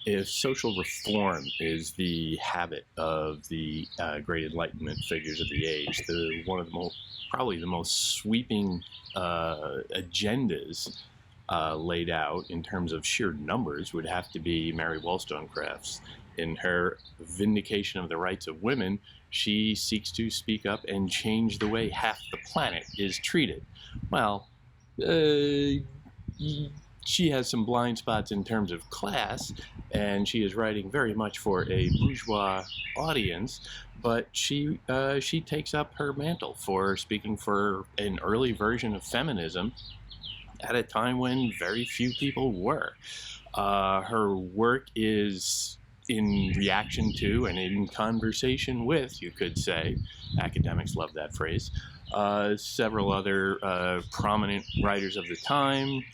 if social reform is the habit of the great Enlightenment figures of the age, one of the probably the most sweeping agendas laid out in terms of sheer numbers would have to be Mary Wollstonecraft's. In her Vindication of the Rights of Women, she seeks to speak up and change the way half the planet is treated. Well, she has some blind spots in terms of class, and she is writing very much for a bourgeois audience, but she takes up her mantle for speaking for an early version of feminism at a time when very few people were. Her work is in reaction to and in conversation with, you could say, academics love that phrase, several other prominent writers of the time,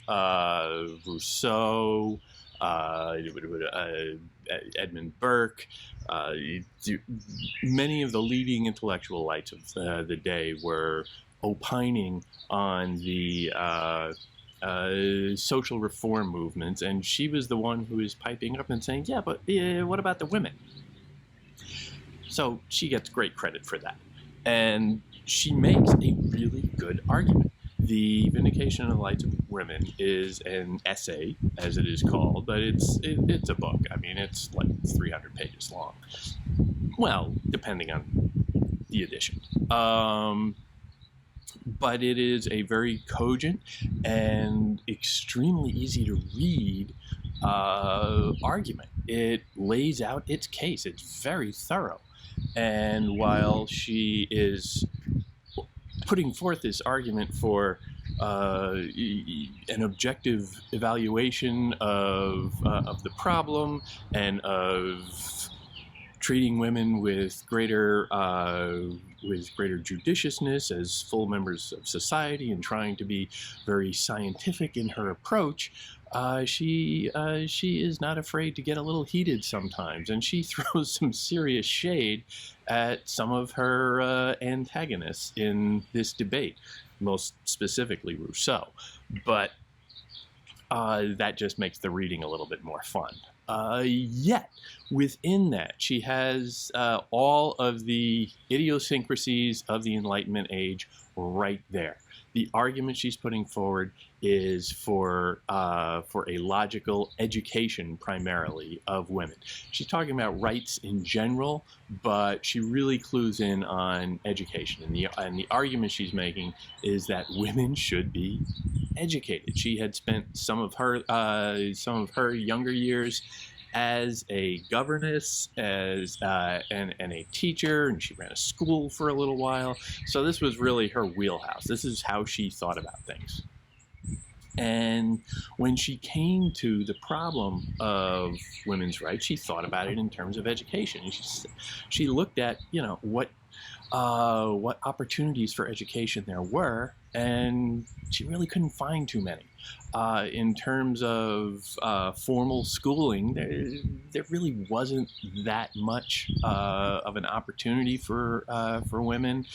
Rousseau, Edmund Burke, many of the leading intellectual lights of the day were opining on the social reform movements, and she was the one who was piping up and saying, yeah, but what about the women? So she gets great credit for that. And she makes a really good argument. The Vindication of the Rights of Women is an essay, as it is called, but it's a book. I mean, it's like 300 pages long. Well, depending on the edition. But it is a very cogent and extremely easy to read argument. It lays out its case. It's very thorough. And while she is putting forth this argument for an objective evaluation of the problem and of treating women with greater judiciousness as full members of society and trying to be very scientific in her approach, she is not afraid to get a little heated sometimes, and she throws some serious shade at some of her antagonists in this debate, most specifically Rousseau. But that just makes the reading a little bit more fun. Yet, within that, she has all of the idiosyncrasies of the Enlightenment age right there. The argument she's putting forward is for a logical education, primarily, of women. She's talking about rights in general, but she really clues in on education. And the argument she's making is that women should be educated. She had spent some of her younger years as a governess, and a teacher, and she ran a school for a little while. So this was really her wheelhouse. This is how she thought about things. And when she came to the problem of women's rights, she thought about it in terms of education. And she looked at, what opportunities for education there were, and she really couldn't find too many. In terms of formal schooling, there really wasn't that much of an opportunity for women,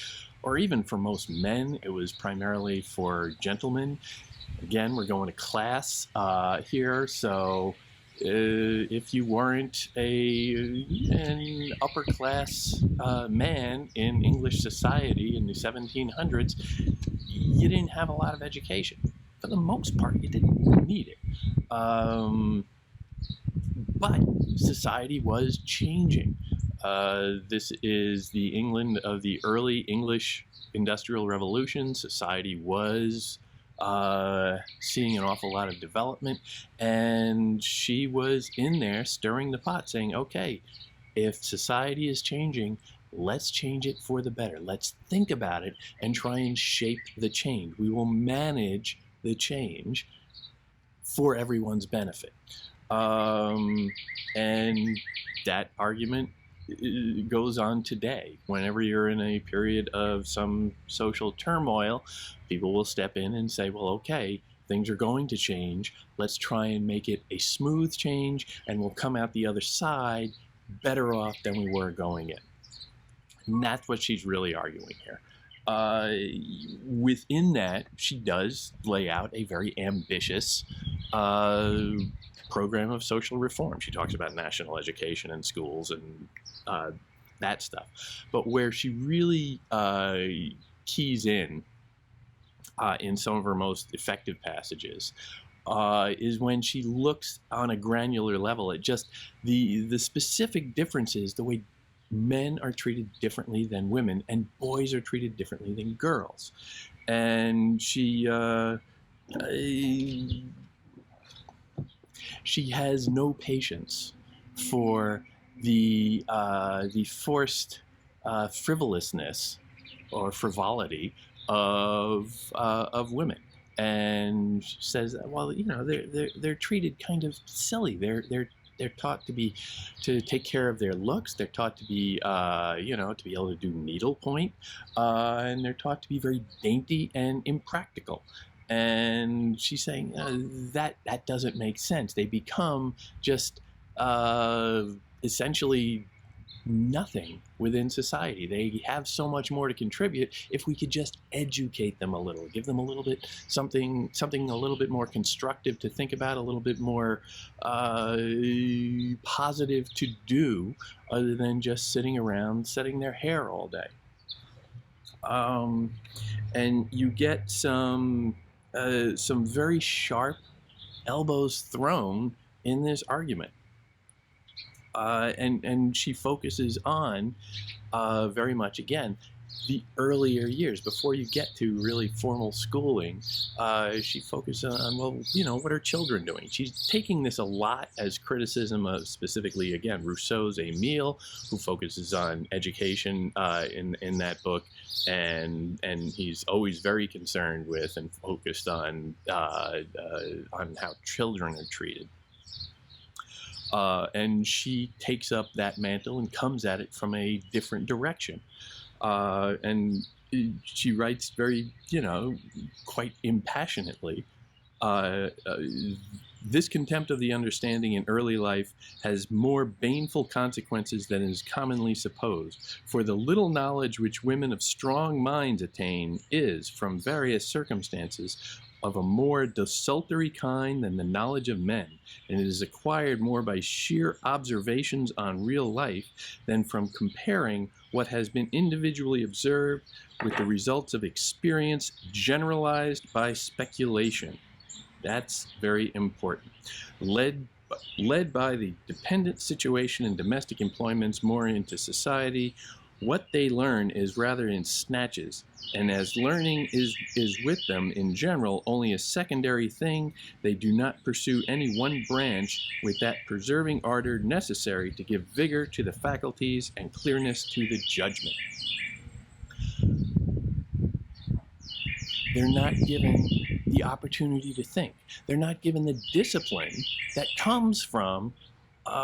or even for most men. It was primarily for gentlemen. Again, we're going to class here, so if you weren't an upper class man in English society in the 1700s, you didn't have a lot of education. For the most part, you didn't need it. But society was changing. This is the England of the early English Industrial Revolution. Society was seeing an awful lot of development, and she was in there stirring the pot, saying, okay, if society is changing, let's change it for the better. Let's think about it and try and shape the change. We will manage the change for everyone's benefit. And that argument goes on today. Whenever you're in a period of some social turmoil, people will step in and say, well, okay, things are going to change. Let's try and make it a smooth change, and we'll come out the other side better off than we were going in. And that's what she's really arguing here. Within that, she does lay out a very ambitious program of social reform. She talks about national education in schools and that stuff. But where she really keys in some of her most effective passages is when she looks on a granular level at just the specific differences, the way men are treated differently than women and boys are treated differently than girls. And she has no patience for the forced frivolousness or frivolity of women, and says, well, they're treated kind of silly. They're taught to take care of their looks. They're taught to be to be able to do needlepoint, and they're taught to be very dainty and impractical. And she's saying that doesn't make sense. They become just essentially nothing within society. They have so much more to contribute if we could just educate them a little, give them a little bit something a little bit more constructive to think about, a little bit more positive to do, other than just sitting around setting their hair all day. And you get some very sharp elbows thrown in this argument. And she focuses on very much, again, the earlier years before you get to really formal schooling. She focuses on, well, what are children doing? She's taking this a lot as criticism of, specifically, again, Rousseau's Emile, who focuses on education in that book, and he's always very concerned with and focused on how children are treated. And she takes up that mantle and comes at it from a different direction. And she writes very, quite impassionately. This contempt of the understanding in early life has more baneful consequences than is commonly supposed. For the little knowledge which women of strong minds attain is, from various circumstances, of a more desultory kind than the knowledge of men, and it is acquired more by sheer observations on real life than from comparing what has been individually observed with the results of experience generalized by speculation. That's very important. Led by the dependent situation in domestic employments more into society, what they learn is rather in snatches, and as learning is with them in general only a secondary thing, they do not pursue any one branch with that preserving ardor necessary to give vigor to the faculties and clearness to the judgment. They're not given the opportunity to think. They're not given the discipline that comes from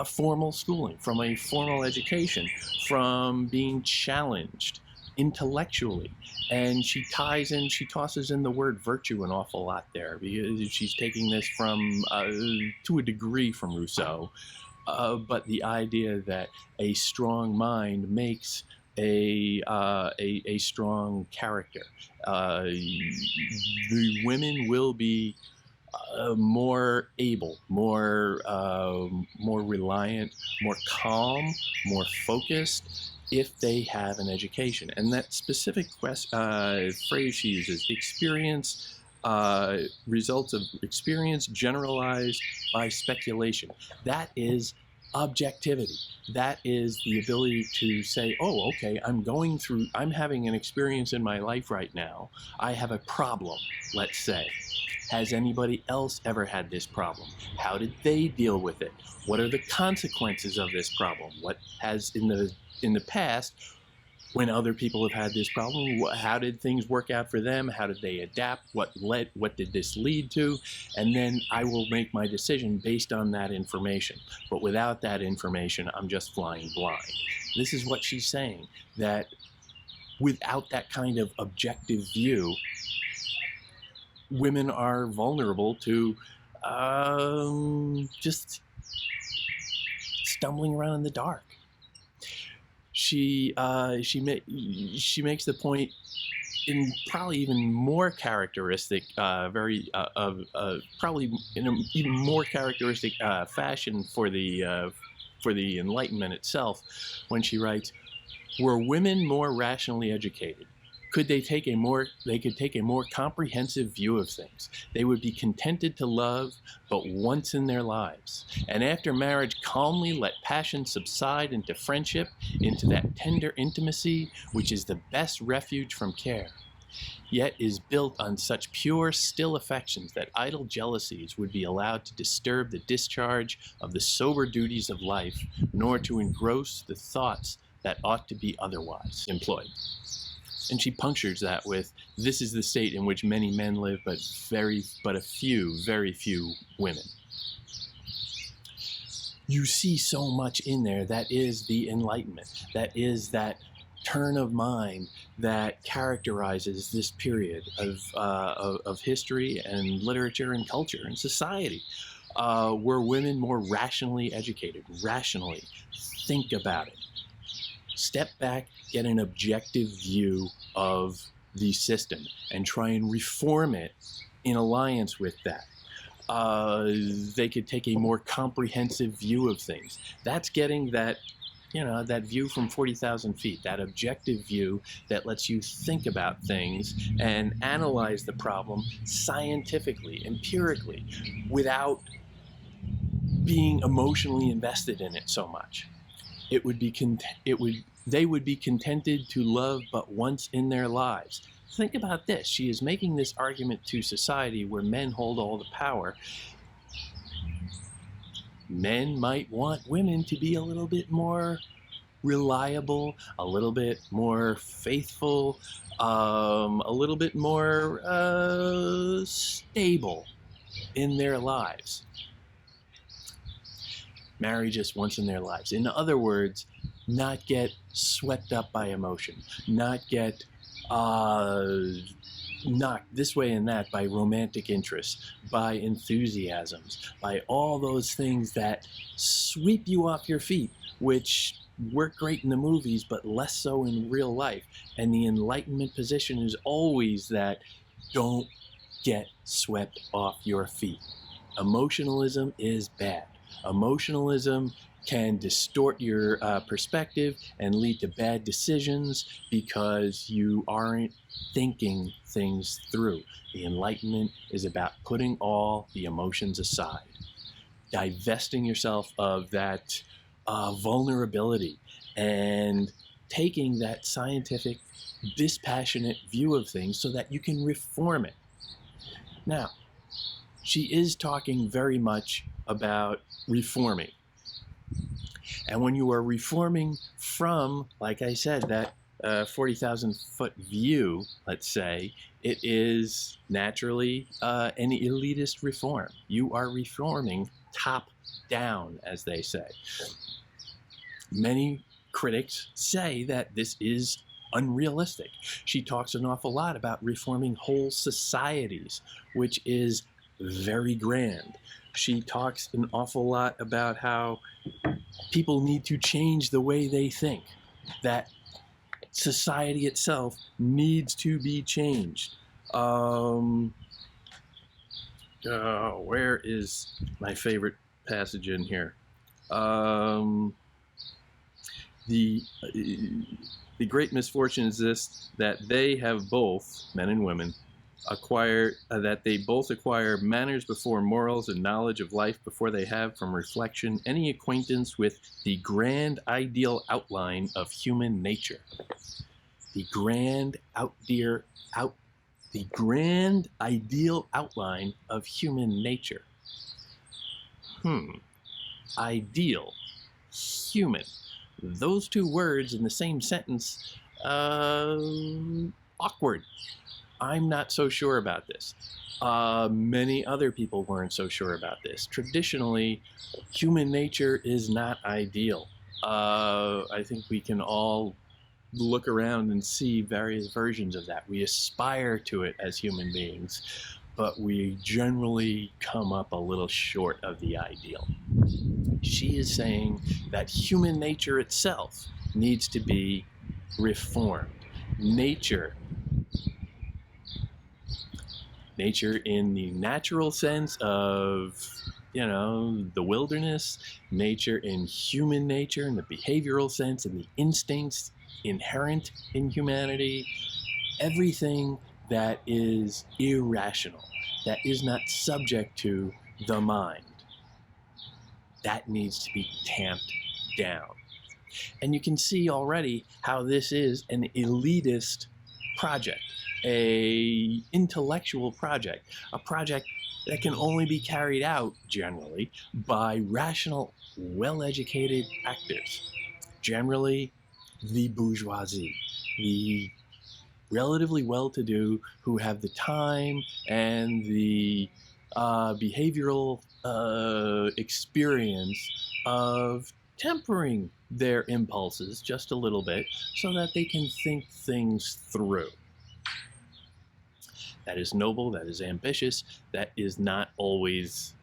formal schooling, from a formal education, from being challenged intellectually. And she tosses in the word virtue an awful lot there, because she's taking this from, to a degree, from Rousseau. But the idea that a strong mind makes a strong character. The women will be more able, more reliant, more calm, more focused if they have an education. And that specific phrase she uses, experience, results of experience generalized by speculation. That is objectivity. That is the ability to say, oh, okay, I'm having an experience in my life right now. I have a problem, let's say. Has anybody else ever had this problem? How did they deal with it? What are the consequences of this problem? What has in the past, when other people have had this problem, how did things work out for them? How did they adapt? What did this lead to? And then I will make my decision based on that information. But without that information, I'm just flying blind. This is what she's saying, that without that kind of objective view, women are vulnerable to just stumbling around in the dark. She makes the point probably even more characteristic, probably in an even more characteristic fashion for the Enlightenment itself, when she writes, "Were women more rationally educated, they could take a more comprehensive view of things. They would be contented to love but once in their lives, and after marriage calmly let passion subside into friendship, into that tender intimacy which is the best refuge from care, yet is built on such pure, still affections that idle jealousies would be allowed to disturb the discharge of the sober duties of life, nor to engross the thoughts that ought to be otherwise employed." And she punctures that with, "This is the state in which many men live, but very few women." You see so much in there that is the Enlightenment, that is that turn of mind that characterizes this period of history and literature and culture and society. Were women more rationally educated? Rationally, think about it. Step back, get an objective view of the system, and try and reform it in alliance with that. They could take a more comprehensive view of things. That's getting that, that view from 40,000 feet, that objective view that lets you think about things and analyze the problem scientifically, empirically, without being emotionally invested in it so much. They would be contented to love but once in their lives. Think about this. She is making this argument to society where men hold all the power. Men might want women to be a little bit more reliable, a little bit more faithful, a little bit more stable in their lives. Marry just once in their lives. In other words, not get swept up by emotion, not get knocked this way and that by romantic interests, by enthusiasms, by all those things that sweep you off your feet, which work great in the movies, but less so in real life. And the Enlightenment position is always that don't get swept off your feet. Emotionalism is bad. Emotionalism can distort your perspective and lead to bad decisions because you aren't thinking things through. The Enlightenment is about putting all the emotions aside, divesting yourself of that vulnerability, and taking that scientific, dispassionate view of things so that you can reform it. Now, she is talking very much about reforming. And when you are reforming from, like I said, that 40,000 foot view, let's say, it is naturally an elitist reform. You are reforming top down, as they say. Many critics say that this is unrealistic. She talks an awful lot about reforming whole societies, which is very grand. She talks an awful lot about how people need to change the way they think, that society itself needs to be changed. Where is my favorite passage in here? The great misfortune is this, that they have both, men and women, that they both acquire manners before morals and knowledge of life before they have from reflection any acquaintance with the grand ideal outline of human nature. The grand ideal outline of human nature. Ideal, human. Those two words in the same sentence, awkward. I'm not so sure about this. Many other people weren't so sure about this. Traditionally, human nature is not ideal. I think we can all look around and see various versions of that. We aspire to it as human beings, but we generally come up a little short of the ideal. She is saying that human nature itself needs to be reformed. Nature Nature in the natural sense of, the wilderness, nature in human nature, in the behavioral sense, and the instincts inherent in humanity, everything that is irrational, that is not subject to the mind, that needs to be tamped down. And you can see already how this is an elitist project, a intellectual project, a project that can only be carried out generally by rational, well-educated actors, generally the bourgeoisie, the relatively well-to-do who have the time and the behavioral experience of tempering their impulses just a little bit so that they can think things through. That is noble, that is ambitious, that is not always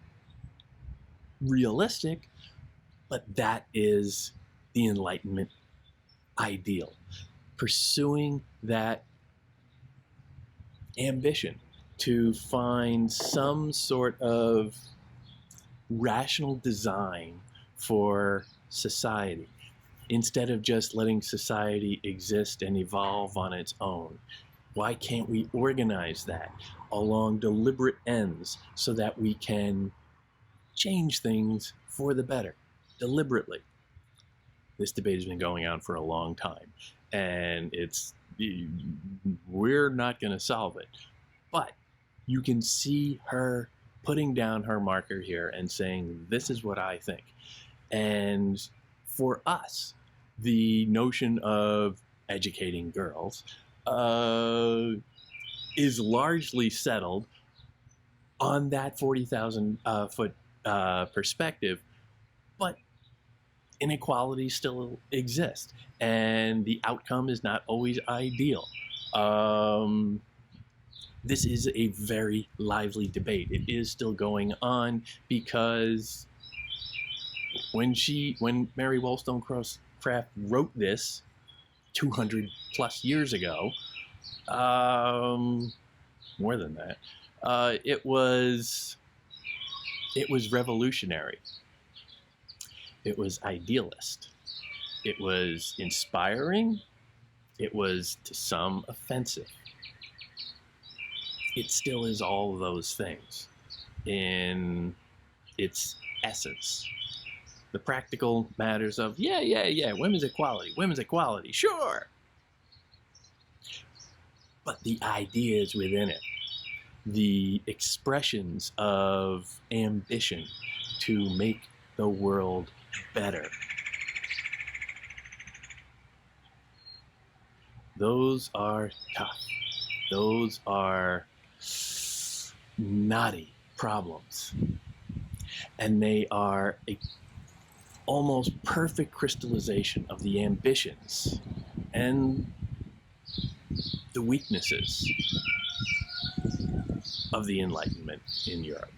realistic, but that is the Enlightenment ideal. Pursuing that ambition to find some sort of rational design for society instead of just letting society exist and evolve on its own. Why can't we organize that along deliberate ends so that we can change things for the better, deliberately? This debate has been going on for a long time, and we're not going to solve it. But you can see her putting down her marker here and saying, this is what I think. And for us, the notion of educating girls is largely settled on that 40,000 foot perspective, but inequalities still exist, and the outcome is not always ideal. This is a very lively debate. It is still going on because when Mary Wollstonecraft wrote this 200 plus years ago, more than that, it was revolutionary. It was idealist. It was inspiring. It was, to some, offensive. It still is all of those things in its essence. The practical matters of, women's equality, sure. But the ideas within it, the expressions of ambition to make the world better, those are tough. Those are knotty problems. And they are a almost perfect crystallization of the ambitions and the weaknesses of the Enlightenment in Europe.